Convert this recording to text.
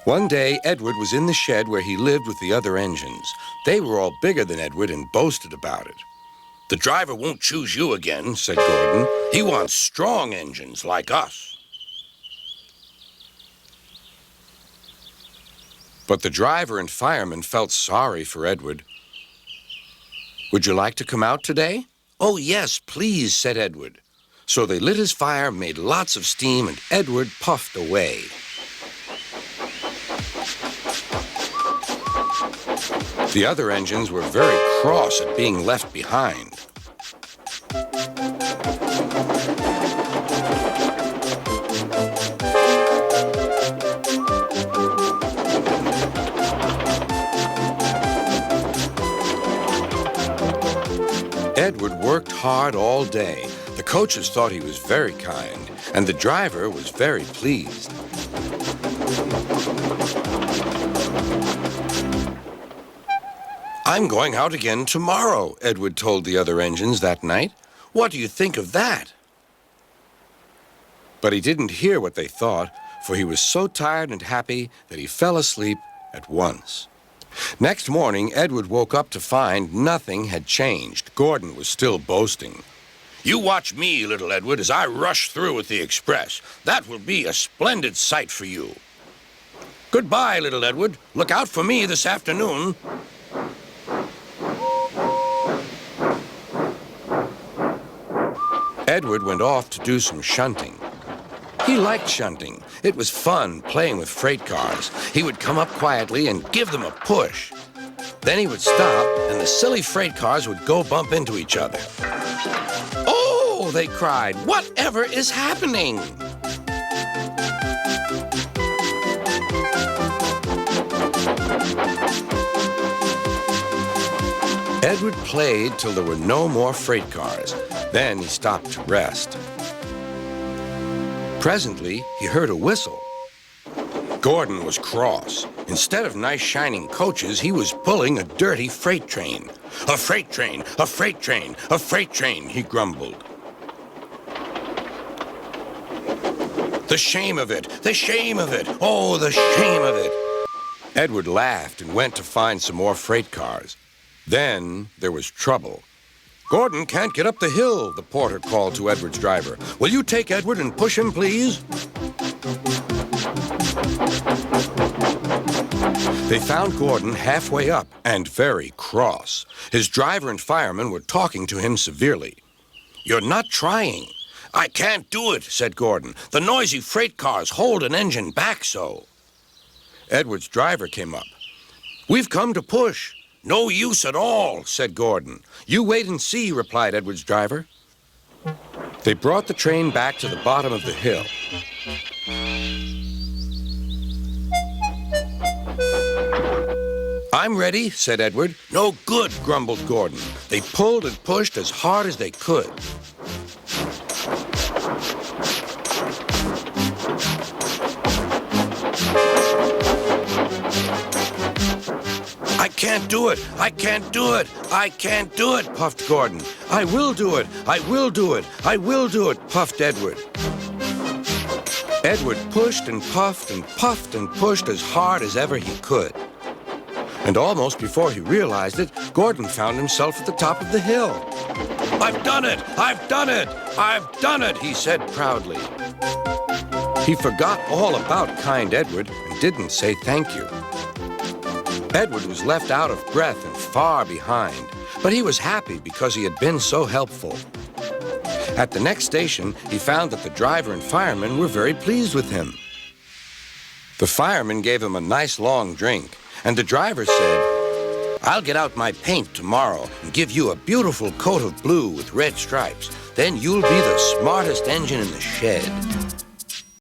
One day, Edward was in the shed where he lived with the other engines. They were all bigger than Edward and boasted about it. "The driver won't choose you again," said Gordon. "He wants strong engines like us." But the driver and fireman felt sorry for Edward. "Would you like to come out today?" "Oh, yes, please," said Edward. So they lit his fire, made lots of steam, and Edward puffed away. The other engines were very cross at being left behind. Edward worked hard all day. The coaches thought he was very kind, and the driver was very pleased. "I'm going out again tomorrow," Edward told the other engines that night. "What do you think of that?" But he didn't hear what they thought, for he was so tired and happy that he fell asleep at once. Next morning, Edward woke up to find nothing had changed. Gordon was still boasting. "You watch me, little Edward, as I rush through with the express. That will be a splendid sight for you." "Goodbye, little Edward. Look out for me this afternoon." Edward went off to do some shunting. He liked shunting. It was fun playing with freight cars. He would come up quietly and give them a push. Then he would stop, and the silly freight cars would go bump into each other. "Oh!" they cried. "Whatever is happening?" Edward played till there were no more freight cars. Then he stopped to rest. Presently, he heard a whistle. Gordon was cross. Instead of nice shining coaches, he was pulling a dirty freight train. "A freight train, a freight train, a freight train," he grumbled. "The shame of it, the shame of it, oh, the shame of it." Edward laughed and went to find some more freight cars. Then there was trouble. "Gordon can't get up the hill," the porter called to Edward's driver. "Will you take Edward and push him, please?" They found Gordon halfway up and very cross. His driver and fireman were talking to him severely. "You're not trying." "I can't do it," said Gordon. "The noisy freight cars hold an engine back so." Edward's driver came up. "We've come to push." "No use at all," said Gordon. "You wait and see," replied Edward's driver. They brought the train back to the bottom of the hill. "I'm ready," said Edward. "No good," grumbled Gordon. They pulled and pushed as hard as they could. "I can't do it! I can't do it! I can't do it!" puffed Gordon. "I will do it! I will do it! I will do it!" puffed Edward. Edward pushed and puffed and puffed and pushed as hard as ever he could. And almost before he realized it, Gordon found himself at the top of the hill. "I've done it! I've done it! I've done it!" he said proudly. He forgot all about kind Edward and didn't say thank you. Edward was left out of breath and far behind, but he was happy because he had been so helpful. At the next station, he found that the driver and fireman were very pleased with him. The fireman gave him a nice long drink, and the driver said, "I'll get out my paint tomorrow and give you a beautiful coat of blue with red stripes. Then you'll be the smartest engine in the shed."